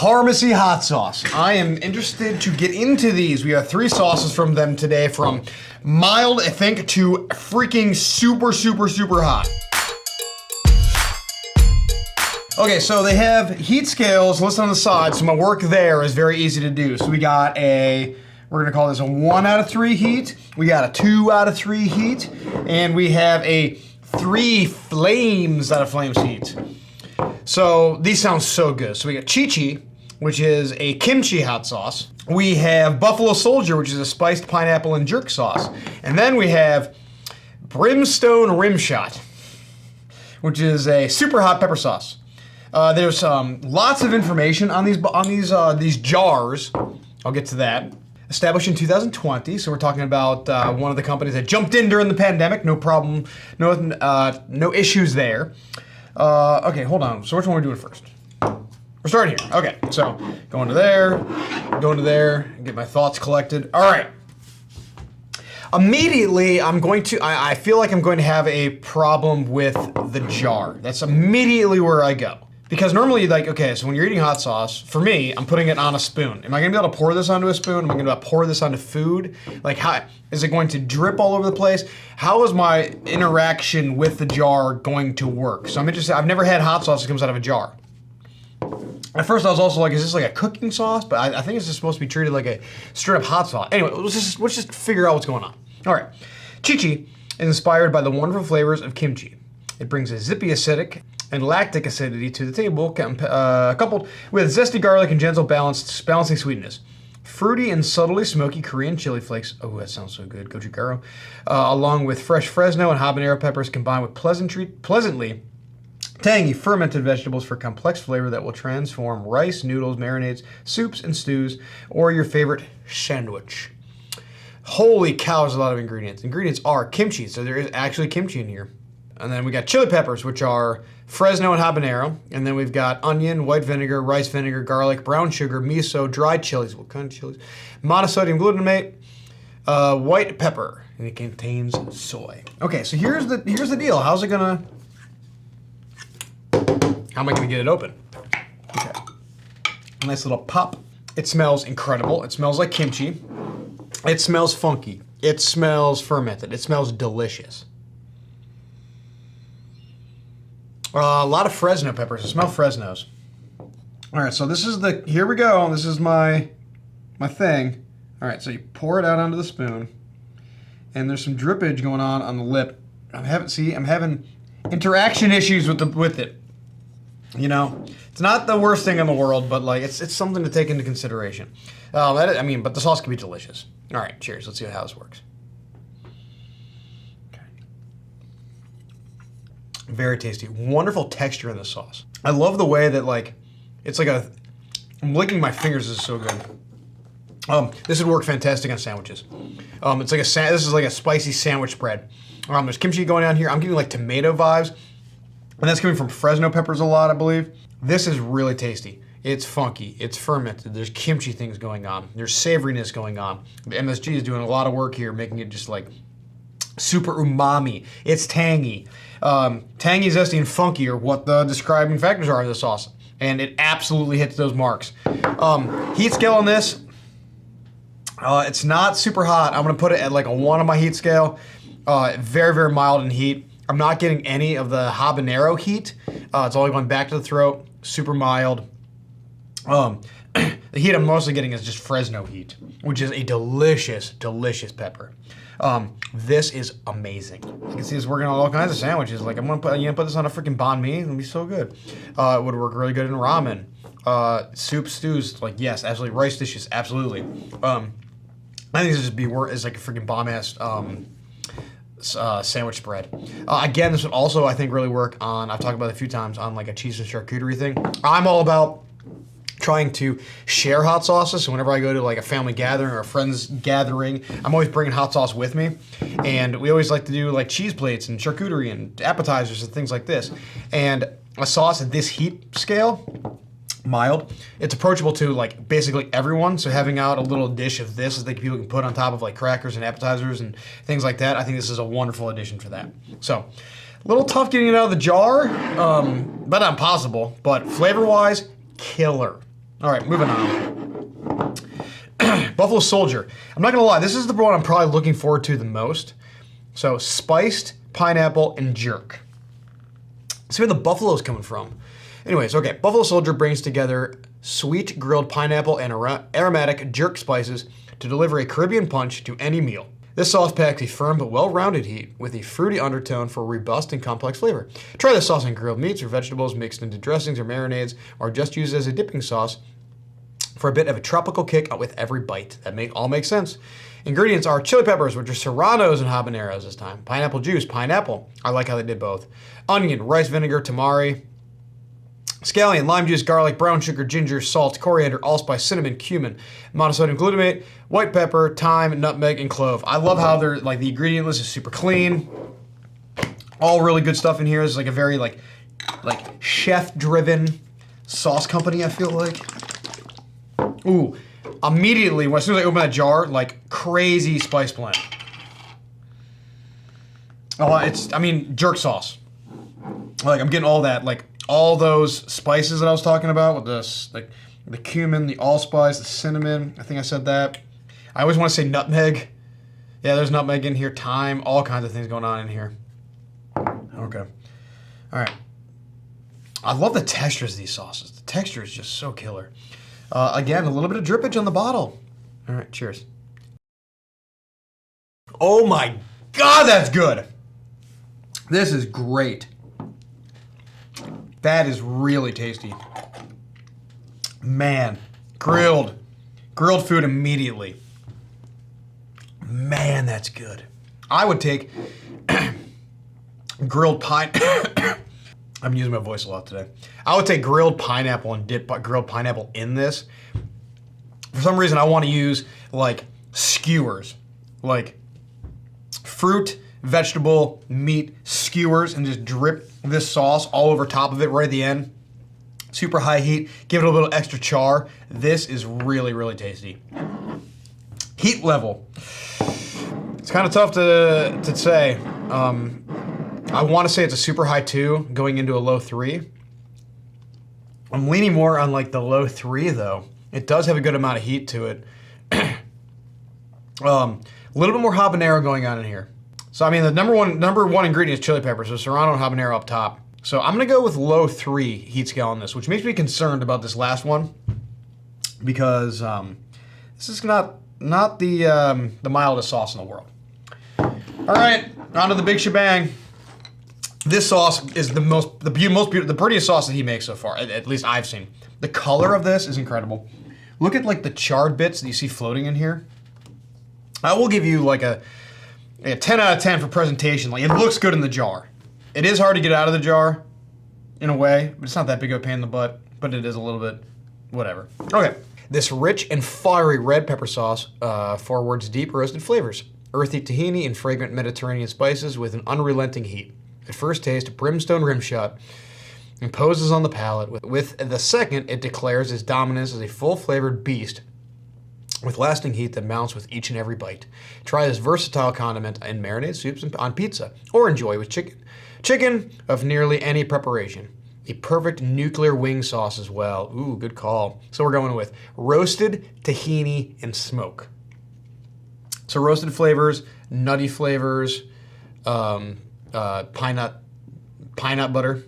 Harmacy hot sauce. I am interested to get into these. We have 3 sauces from them today, from mild, I think, to freaking super, super, super hot. Okay, so they have heat scales listed on the side, so my work there is very easy to do. So we got we're gonna call this a 1 out of 3 heat, we got a 2 out of 3 heat, and we have a 3 flames out of flames heat. So these sound so good. So we got Chi-Chi, which is a kimchi hot sauce. We have Buffalo Soldier, which is a spiced pineapple and jerk sauce. And then we have Brimstone Rim Shot, which is a super hot pepper sauce. There's lots of information on these jars. I'll get to that. Established in 2020, so we're talking about one of the companies that jumped in during the pandemic. No problem, no issues there. Okay, hold on. So which one are we doing first? We're starting here. Okay, so going to there, get my thoughts collected. All right. Immediately, I feel like I'm going to have a problem with the jar. That's immediately where I go. Because normally, like, okay, so when you're eating hot sauce, for me, I'm putting it on a spoon. Am I gonna be able to pour this onto a spoon? Am I gonna be able to pour this onto food? Like, how is it going to drip all over the place? How is my interaction with the jar going to work? So I'm interested. I've never had hot sauce that comes out of a jar. At first, I was also like, is this like a cooking sauce? But I think it's just supposed to be treated like a straight up hot sauce. Anyway, let's just figure out what's going on. All right, Chi-Chi is inspired by the wonderful flavors of kimchi. It brings a zippy acidic and lactic acidity to the table, coupled with zesty garlic and gentle balancing sweetness. Fruity and subtly smoky Korean chili flakes, oh, that sounds so good, gochujang, along with fresh Fresno and habanero peppers combined with pleasantly tangy fermented vegetables for complex flavor that will transform rice, noodles, marinades, soups, and stews, or your favorite sandwich. Holy cow, there's a lot of ingredients. Ingredients are kimchi, so there is actually kimchi in here. And then we got chili peppers, which are Fresno and habanero. And then we've got onion, white vinegar, rice vinegar, garlic, brown sugar, miso, dried chilies. What kind of chilies? Monosodium glutamate, white pepper, and it contains soy. Okay, so here's the deal. How am I gonna get it open? Okay, a nice little pop. It smells incredible. It smells like kimchi. It smells funky. It smells fermented. It smells delicious. A lot of Fresno peppers. I smell Fresnos. All right, so this is here we go. This is my thing. All right, so you pour it out onto the spoon, and there's some drippage going on the lip. I'm having interaction issues with it. You know, it's not the worst thing in the world, but like it's something to take into consideration. But the sauce can be delicious. All right, cheers. Let's see how this works. Very tasty. Wonderful texture in the sauce. I love the way that I'm licking my fingers. This is so good. This would work fantastic on sandwiches. This is like a spicy sandwich spread. There's kimchi going on here. I'm getting like tomato vibes, and that's coming from Fresno peppers a lot, I believe. This is really tasty. It's funky. It's fermented. There's kimchi things going on. There's savoriness going on. The MSG is doing a lot of work here, making it just like super umami. It's tangy. Tangy, zesty, and funky are what the describing factors are of the sauce. And it absolutely hits those marks. Heat scale on this, it's not super hot. I'm gonna put it at like a 1 on my heat scale. Very, very mild in heat. I'm not getting any of the habanero heat. It's all going back to the throat, super mild. The heat I'm mostly getting is just Fresno heat, which is a delicious, delicious pepper. This is amazing. You can see this working on all kinds of sandwiches. Like I'm gonna put this on a freaking banh mi. It'll be so good. It would work really good in ramen, soup, stews. Like yes, absolutely. Rice dishes, absolutely. I think this would just like a freaking bomb ass sandwich spread. Again, this would also I think really work on. I've talked about it a few times on like a cheese and charcuterie thing. I'm all about trying to share hot sauces. So whenever I go to like a family gathering or a friend's gathering, I'm always bringing hot sauce with me. And we always like to do like cheese plates and charcuterie and appetizers and things like this. And a sauce at this heat scale, mild, it's approachable to like basically everyone. So having out a little dish of this that people can put on top of like crackers and appetizers and things like that, I think this is a wonderful addition for that. So a little tough getting it out of the jar, but not impossible. But flavor-wise, killer. All right, moving on. Buffalo Soldier. I'm not gonna lie, this is the one I'm probably looking forward to the most. So spiced, pineapple, and jerk. See where the buffalo's coming from. Anyways, okay, Buffalo Soldier brings together sweet grilled pineapple and aromatic jerk spices to deliver a Caribbean punch to any meal. This sauce packs a firm but well-rounded heat with a fruity undertone for robust and complex flavor. Try this sauce on grilled meats or vegetables mixed into dressings or marinades, or just use as a dipping sauce for a bit of a tropical kick with every bite. That all makes sense. Ingredients are chili peppers, which are serranos and habaneros this time. Pineapple juice, pineapple. I like how they did both. Onion, rice vinegar, tamari. Scallion, lime juice, garlic, brown sugar, ginger, salt, coriander, allspice, cinnamon, cumin, monosodium glutamate, white pepper, thyme, nutmeg, and clove. I love how they're like the ingredient list is super clean. All really good stuff in here. This is like a very like chef-driven sauce company, I feel like. Ooh, immediately, as soon as I open that jar, like crazy spice blend. Oh, jerk sauce. Like I'm getting all that, like all those spices that I was talking about with this, like the cumin, the allspice, the cinnamon. I think I said that. I always want to say nutmeg. Yeah, there's nutmeg in here, thyme, all kinds of things going on in here. Okay. All right. I love the textures of these sauces. The texture is just so killer. Again, a little bit of drippage on the bottle. All right, cheers. Oh my God, that's good. This is great. That is really tasty. Man, grilled food immediately. Man, that's good. I would take grilled pine. I'm using my voice a lot today. I would take grilled pineapple and dip grilled pineapple in this. For some reason, I want to use like skewers, like fruit, vegetable, meat skewers, and just drip this sauce all over top of it right at the end. Super high heat, give it a little extra char. This is really, really tasty. Heat level. It's kind of tough to say. I want to say it's a super high 2 going into a low 3. I'm leaning more on like the low 3 though. It does have a good amount of heat to it. A little bit more habanero going on in here. So I mean the number one ingredient is chili peppers, so serrano and habanero up top. So I'm gonna go with low 3 heat scale on this, which makes me concerned about this last one because this is not the mildest sauce in the world. All right, on to the big shebang. This sauce is the prettiest sauce that he makes so far, at least I've seen. The color of this is incredible. Look at like the charred bits that you see floating in here. I will give you like a 10 out of 10 for presentation. Like it looks good in the jar. It is hard to get out of the jar in a way, but it's not that big of a pain in the butt, but it is a little bit, whatever. Okay, this rich and fiery red pepper sauce forwards deep roasted flavors. Earthy tahini and fragrant Mediterranean spices with an unrelenting heat. At first taste, Brimstone rimshot imposes on the palate. With the second, it declares its dominance as a full-flavored beast with lasting heat that mounts with each and every bite. Try this versatile condiment in marinade soups and on pizza, or enjoy with chicken. Chicken of nearly any preparation. A perfect nuclear wing sauce as well. Ooh, good call. So we're going with roasted tahini and smoke. So roasted flavors, nutty flavors, pine nut butter,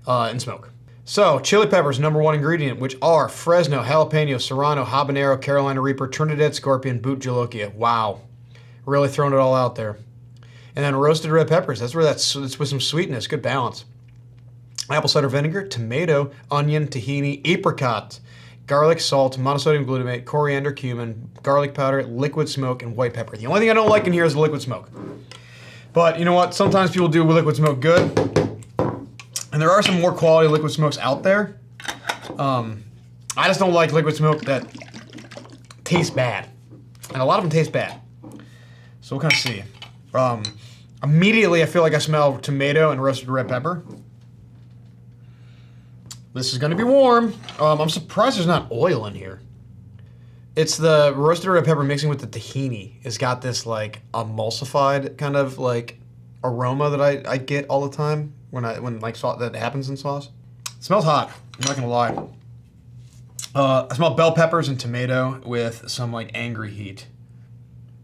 and smoke. So chili peppers, number one ingredient, which are Fresno, jalapeno, serrano, habanero, Carolina Reaper, Trinidad Scorpion, Boot Jolokia. Wow, really throwing it all out there. And then roasted red peppers. That's where it's with some sweetness, good balance. Apple cider vinegar, tomato, onion, tahini, apricot, garlic, salt, monosodium glutamate, coriander, cumin, garlic powder, liquid smoke, and white pepper. The only thing I don't like in here is the liquid smoke. But you know what? Sometimes people do liquid smoke good. And there are some more quality liquid smokes out there. I just don't like liquid smoke that tastes bad. And a lot of them taste bad. So we'll kind of see. Immediately I feel like I smell tomato and roasted red pepper. This is going to be warm. I'm surprised there's not oil in here. It's the roasted red pepper mixing with the tahini. It's got this like emulsified kind of like aroma that I get all the time when like that happens in sauce. It smells hot. I'm not gonna lie. I smell bell peppers and tomato with some like angry heat.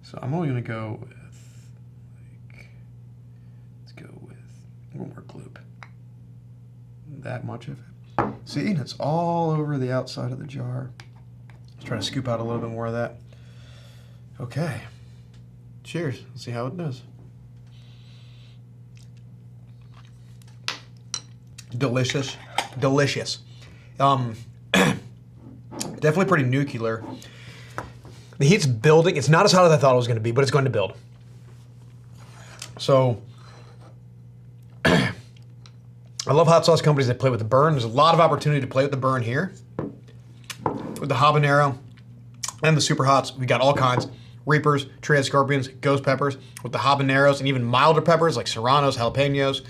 So I'm only gonna go with let's go with one more gloop. That much of it. See, it's all over the outside of the jar. Let's try to scoop out a little bit more of that. Okay. Cheers. Let's see how it does. Delicious. Delicious. Definitely pretty nuclear. The heat's building. It's not as hot as I thought it was going to be, but it's going to build. So, I love hot sauce companies that play with the burn. There's a lot of opportunity to play with the burn here. With the habanero and the super hots, we got all kinds. Reapers, Trio Scorpions, ghost peppers, with the habaneros and even milder peppers like serranos, jalapenos.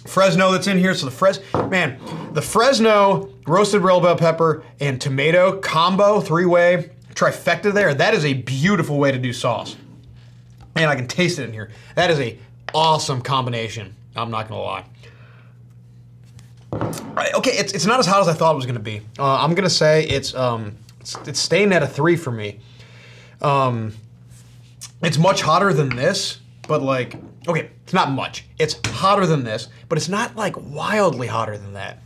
Fresno that's in here. So the Fresno roasted red bell pepper and tomato combo, three-way trifecta there. That is a beautiful way to do sauce. And I can taste it in here. That is a awesome combination. I'm not gonna lie. Okay, it's not as hot as I thought it was gonna be. I'm gonna say it's staying at a 3 for me. It's much hotter than this, but like, okay, it's not much. It's hotter than this, but it's not like wildly hotter than that.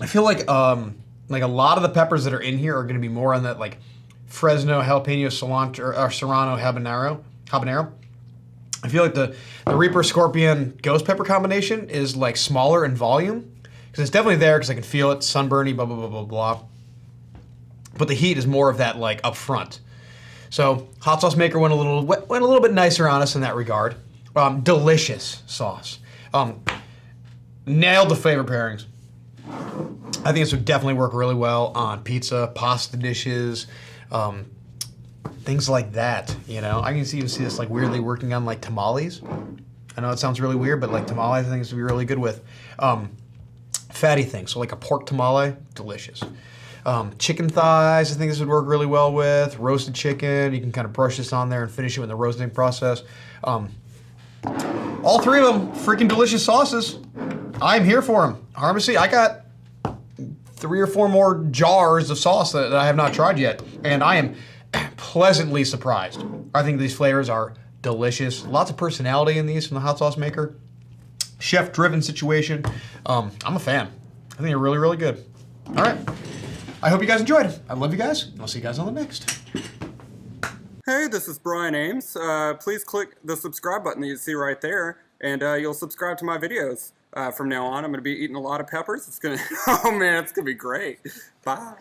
I feel like a lot of the peppers that are in here are going to be more on that like Fresno, jalapeno, cilantro, or serrano, habanero. I feel like the Reaper, Scorpion, Ghost Pepper combination is like smaller in volume because it's definitely there because I can feel it, sunburny, blah blah blah blah blah. But the heat is more of that like up front. So hot sauce maker went a little bit nicer on us in that regard. Delicious sauce. Nailed the flavor pairings. I think this would definitely work really well on pizza, pasta dishes, things like that. You know, I can even see this like weirdly working on like tamales. I know it sounds really weird, but like tamales, I think this would be really good with fatty things. So like a pork tamale, delicious. Chicken thighs, I think this would work really well with. Roasted chicken, you can kind of brush this on there and finish it with the roasting process. All three of them, freaking delicious sauces. I'm here for them. Harmacy, I got 3 or 4 more jars of sauce that I have not tried yet, and I am pleasantly surprised. I think these flavors are delicious. Lots of personality in these from the hot sauce maker. Chef-driven situation. I'm a fan. I think they're really, really good. All right. I hope you guys enjoyed. I love you guys. I'll see you guys on the next. Hey, this is Brian Ames. Please click the subscribe button that you see right there, and you'll subscribe to my videos. From now on, I'm going to be eating a lot of peppers. It's going to, oh man, it's going to be great. Bye.